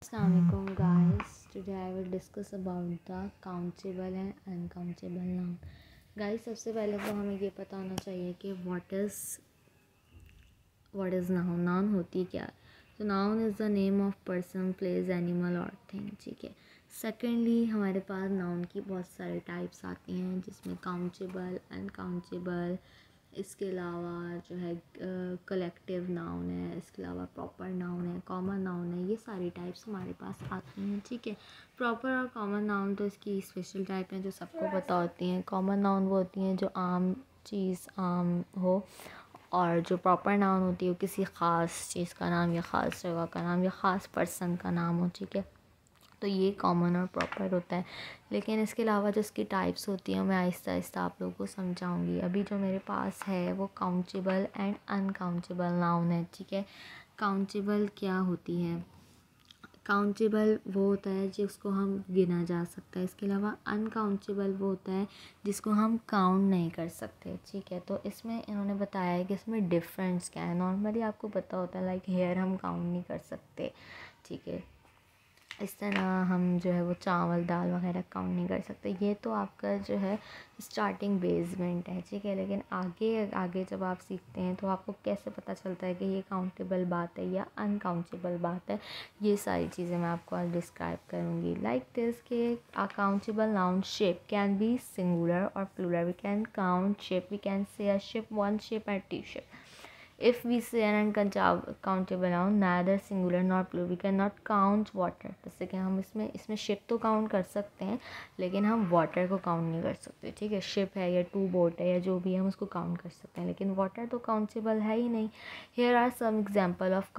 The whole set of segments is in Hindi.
Assalamualaikum guys. Today I will discuss about the countable and uncountable noun. Guys, सबसे पहले तो हमें ये पता होना चाहिए कि what is noun. Noun होती क्या है? तो noun is the name of person, place, animal और thing. ठीक है. सेकेंडली हमारे पास नाउन की बहुत सारे टाइप्स आती हैं जिसमें काउंटेबल अनकाउंटेबल, इसके अलावा जो है कलेक्टिव नाउन है, इसके अलावा प्रॉपर नाउन है, कॉमन नाउन है। ये सारी टाइप्स हमारे पास आती हैं। ठीक है, प्रॉपर और कॉमन नाउन तो इसकी स्पेशल टाइप हैं जो सबको पता होती हैं। कॉमन नाउन वो होती हैं जो आम चीज़ आम हो, और जो प्रॉपर नाउन होती है वो किसी ख़ास चीज़ का नाम या ख़ास जगह का नाम या ख़ास पर्सन का नाम हो। ठीक है, तो ये कॉमन और प्रॉपर होता है। लेकिन इसके अलावा जो इसकी टाइप्स होती हैं मैं आहिस्ता आहिस्ता आप लोगों को समझाऊंगी। अभी जो मेरे पास है वो काउंटेबल एंड अनकाउंटेबल नाउन है। ठीक है, काउंटेबल क्या होती है? काउंटेबल वो होता है जिसको हम गिना जा सकता है। इसके अलावा अनकाउंटेबल वो होता है जिसको हम काउंट नहीं कर सकते। ठीक है, तो इसमें इन्होंने बताया है कि इसमें डिफरेंस क्या है। नॉर्मली आपको पता होता है लाइक हेयर हम काउंट नहीं कर सकते। ठीक है, इस तरह हम जो है वो चावल दाल वगैरह काउंट नहीं कर सकते। ये तो आपका जो है स्टार्टिंग बेसमेंट है। ठीक है, लेकिन आगे आगे जब आप सीखते हैं तो आपको कैसे पता चलता है कि ये काउंटेबल बात है या अनकाउंटेबल बात है। ये सारी चीज़ें मैं आपको आज डिस्क्राइब करूँगी। लाइक दिस के accountable noun ship can be singular और plural. We can count ship, we can say a ship, one ship and two ship. If we say an uncountable noun, neither singular nor plural, we cannot count water. जैसे कि हम इसमें शिप तो काउंट कर सकते हैं लेकिन हम वाटर को काउंट नहीं कर सकते। ठीक है, शिप है या टू बोट है या जो भी है हम उसको काउंट कर सकते हैं, लेकिन वाटर तो काउंटेबल है ही नहीं। Here are some example of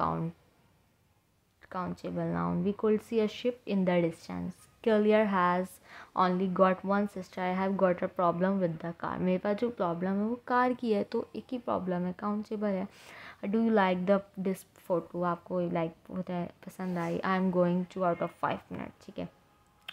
countable noun. We could see a ship in the distance. Clear has only got one sister. I have got a problem with the car. मेरे पास जो प्रॉब्लम है वो कार की है, तो एक ही प्रॉब्लम है, काउंटेबल है। Do you like the this photo? आपको लाइक होता है, पसंद आई। I am going to out of 5 minute. ठीक है,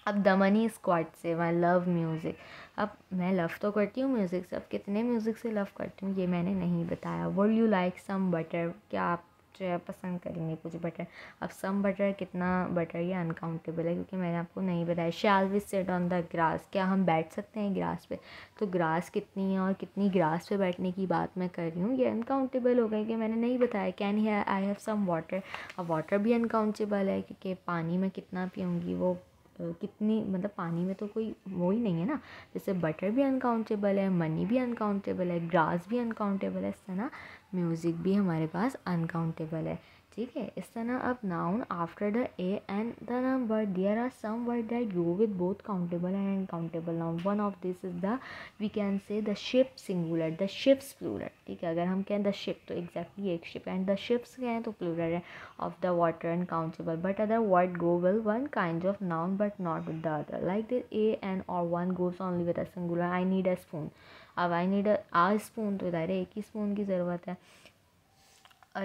अब the money is quite save. I love music. अब मैं लव तो करती हूँ म्यूज़िक से, अब कितने म्यूज़िक से लव करती हूँ ये मैंने नहीं बताया। Would you like some butter? क्या आप जो है पसंद करेंगे कुछ बटर? अब सम बटर, कितना बटर, ये अनकाउंटेबल है क्योंकि मैंने आपको नहीं बताया। Shall we sit on the grass? क्या हम बैठ सकते हैं ग्रास पे? तो ग्रास कितनी है और कितनी ग्रास पे बैठने की बात मैं कर रही हूँ, ये अनकाउंटेबल हो गई कि मैंने नहीं बताया। कैन ही आई हैव सम वाटर? अब वाटर भी अनकाउंटेबल है क्योंकि पानी में कितना पीऊँगी, वो कितनी, मतलब पानी में तो कोई वो ही नहीं है ना। जैसे बटर भी अनकाउंटेबल है, मनी भी अनकाउंटेबल है, ग्रास भी अनकाउंटेबल है, इस तरह म्यूज़िक भी हमारे पास अनकाउंटेबल है। ठीक है, इस तरह अब noun after the a and the number there are some word that go with both countable and uncountable noun. One of this is the, we can say the ship singular, the ships plural. ठीक है, अगर हम कहें द शिप तो एग्जैक्टली एक शिप, एंड द शिप्स कहें तो प्लूरल है of the water and countable, but other word go with one kind of noun but not with the other. Like the a and or one goes only with a singular. I need a spoon. अब I need a spoon तो इधर एक ही स्पून की ज़रूरत है।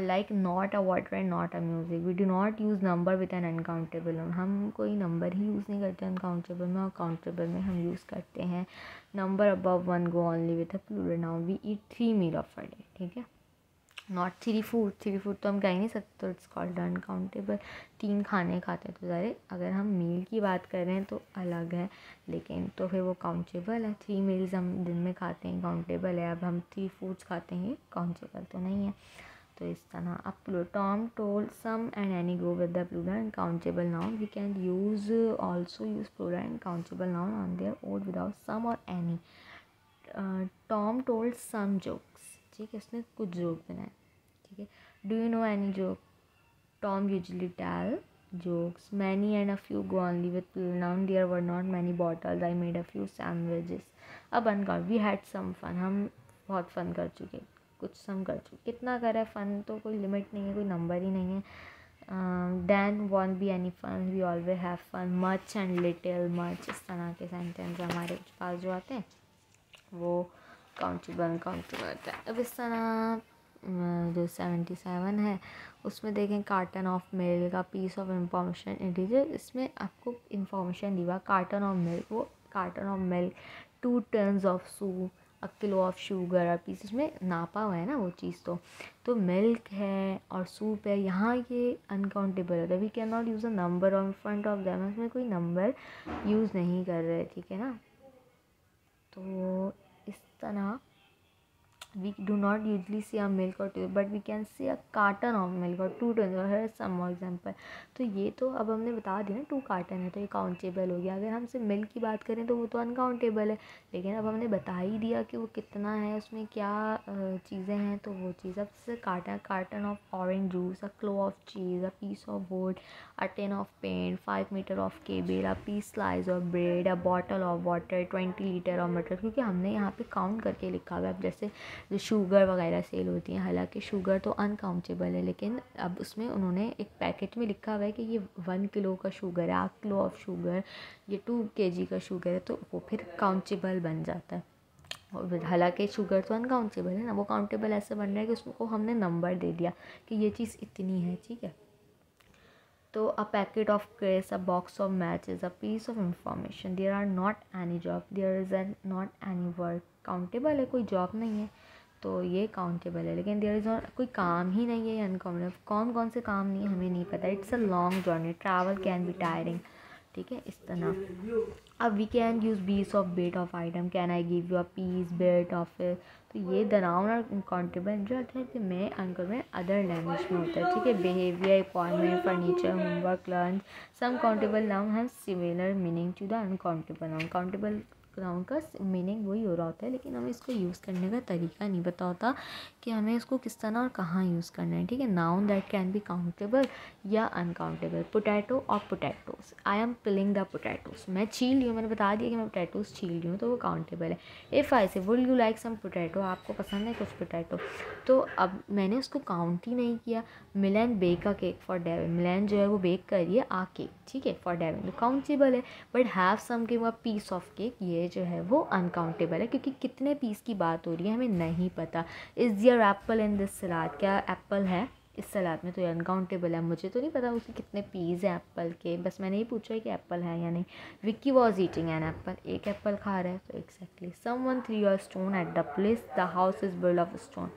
Like not a water and not a music. We do not use number with an uncountable noun. हम कोई नंबर ही यूज़ नहीं करते अनकाउंटेबल में, और काउंटेबल में हम यूज़ करते हैं number above one go only with a plural noun. We eat 3 meal of a day. ठीक है, not three food, three food तो हम कह ही नहीं सकते, तो इट्स कॉल्ड अनकाउंटेबल। 3 खाने खाते हैं तो ज़ाहिर अगर हम मील की बात कर रहे हैं तो अलग है, लेकिन तो फिर वो काउंटेबल है। 3 मील्स हम दिन में खाते हैं, काउंटेबल है। अब हम 3 फूड्स खाते हैं, काउंटेबल तो नहीं है। तो इस तरह अब Tom told some and any go with the plural and countable noun. We can use also use plural and countable noun on their own without some और any. Tom told some jokes. ठीक है, उसने कुछ जोक बनाए। ठीक है, do you know any joke? Tom usually tell jokes. Many and a few go only with plural noun. There were not many bottles. I made a few sandwiches. अब uncount, we had some fun, हम बहुत फ़न कर चुके, कुछ सम कर चुके। कितना करें फ़न, तो कोई लिमिट नहीं है, कोई नंबर ही नहीं है। Then won't be any fun, we always have fun. Much and little, much, इस तरह के सेंटेंस हमारे पास जो आते हैं वो काउंटेबल होता है। अब इस तरह जो 77 है उसमें देखें कार्टन ऑफ मिल्क का पीस ऑफ इंफॉर्मेशन इंटीजर। इसमें आपको इंफॉर्मेशन दी हुआ कार्टन ऑफ मिल्क, वो carton of milk, 2 tons of soup, a kilo of sugar और पीसेस में नापा हुआ है ना वो चीज़। तो मिल्क है और सूप है, यहाँ ये अनकाउंटेबल होता है। We can not use a number on front of them, उसमें कोई नंबर यूज़ नहीं कर रहे, ठीक है ना। तो इस तरह we do not usually see a milk or two, but we can see a carton of milk or 2 tons, और here is some more example। तो ये तो अब हमने बता दिया ना 2 कार्टन है तो ये काउंटेबल हो गया। अगर हम सिर्फ मिल्क की बात करें तो वो तो अनकाउंटेबल है, लेकिन अब हमने बता ही दिया कि वो कितना है, उसमें क्या चीज़ें हैं, तो वो चीज़। अब से carton of orange juice, a kilo of cheese, a piece of wood, a tin of paint, 5 metre of cable, a piece slice of bread, a bottle of water, 20 litre of matter, क्योंकि हमने यहाँ पे काउंट करके लिखा हुआ है। अब जैसे जो शुगर वगैरह सेल होती हैं, हालांकि शुगर तो अनकाउंटेबल है, लेकिन अब उसमें उन्होंने एक पैकेट में लिखा हुआ है कि ये 1 किलो का शुगर है, 1 किलो ऑफ शुगर, ये 2 kg का शुगर है, तो वो फिर काउंटेबल बन जाता है। और हालांकि शुगर तो अनकाउंटेबल है ना, वो काउंटेबल ऐसे बन रहा है कि उसको हमने नंबर दे दिया कि ये चीज़ इतनी है, ठीक है। तो a packet of crisps, a box of matches, a piece of information, there are not any job, there is not any work. Countable है, कोई जॉब नहीं है तो ये काउंटेबल है, लेकिन देयर इज़ नॉट, कोई काम ही नहीं है, ये अनकाउंटेबल। कौन कौन से काम नहीं है हमें नहीं पता। It's a long journey, travel can be tiring, ठीक है, इस तरह। अब we can use piece of bit of item, can I give you a piece bit of, तो ये द नाउन और अनकाउंटेबल जो होता है कि मैं अनकल में अदर लैंग्वेज में होता है, ठीक है। Behaviour, appointment, furniture, homework, lunch, some countable noun have similar meaning to the uncountable noun. Countable noun का मीनिंग वही हो रहा होता है, लेकिन हमें इसको यूज़ करने का तरीका नहीं पता होता कि हमें इसको किस तरह और कहाँ यूज़ करना है, ठीक है। Noun that can be countable या अनकाउंटेबल, पोटैटो और potatoes, I am peeling the potatoes, मैं छील रही हूँ, मैंने बता दिया कि मैं पोटैटोस छील रही हूँ, तो वो काउंटेबल है। If I say would you like some potato, आपको पसंद है कुछ पोटैटो, तो अब मैंने उसको काउंट ही नहीं किया। Milan bake a cake for Devin, Milan जो है वो बेक करिए आ केक, ठीक है, फॉर डेविन, तो काउंटेबल है। But have some give a piece of cake, ये जो है वो अनकाउंटेबल है, क्योंकि कितने पीस की बात हो रही है हमें नहीं पता। Is there apple in this salad, क्या एप्पल है इस सलाद में, तो ये अनकाउंटेबल है, मुझे तो नहीं पता उसके कितने पीस हैं एप्पल के, बस मैंने ये पूछा है कि एप्पल है या नहीं। Vicky was eating an apple, एक एप्पल खा रहा है, तो exactly. Someone through a stone at the place, the house is build of stone.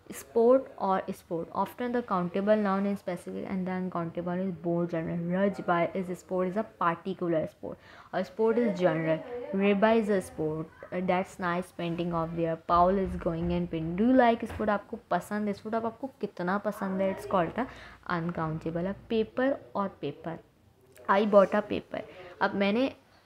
Sport or sport, often the countable noun is specific and the uncountable is more general. Raj by is sport is a particular sport. A sport is general. Reba is a sport. That's nice painting of there. Paul is going and painting. Do you like sport? आपको पसंद है sport, अब आपको कितना पसंद है, it's called a uncountable. Paper और paper, I bought a paper, अब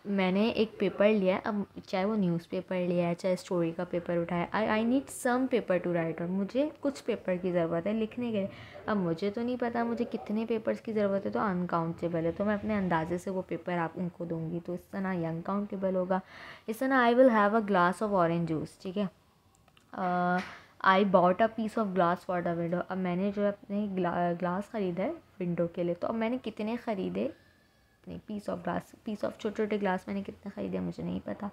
मैंने एक पेपर लिया है, अब चाहे वो न्यूज़पेपर लिया है, चाहे स्टोरी का पेपर उठाया, I need some paper to write on, मुझे कुछ पेपर की ज़रूरत है लिखने के लिए। अब मुझे तो नहीं पता मुझे कितने पेपर्स की ज़रूरत है, तो अनकाउंटेबल है, तो मैं अपने अंदाजे से वो पेपर आप उनको दूंगी, तो इस तरह ये अनकाउंटेबल होगा। इस तरह I will have a glass of orange juice, ठीक है। I bought a piece of glass for the window, अब मैंने जो अपने ग्लास ख़रीदा है विंडो के लिए, तो अब मैंने कितने ख़रीदे, नहीं, पीस ऑफ छोटे छोटे ग्लास मैंने कितने ख़रीदे मुझे नहीं पता,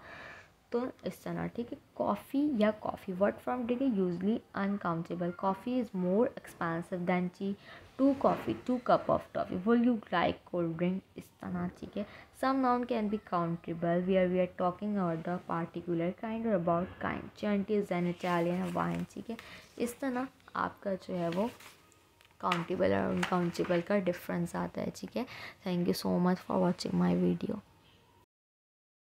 तो इस तरह, ठीक है। कॉफ़ी या कॉफ़ी, वर्ड फ्रॉम, ठीक है, usually uncountable. Coffee is more expensive than tea, 2 coffee, 2 cup of toffee, will you like cold drink, इस तरह, ठीक है। Some noun can be countable we are talking about the particular kind और about kind, Chianti is an Italian wine, ठीक है। इस तरह आपका जो है वो काउंटेबल और अनकाउंटेबल का डिफरेंस आता है, ठीक है। Thank you so much for watching my video.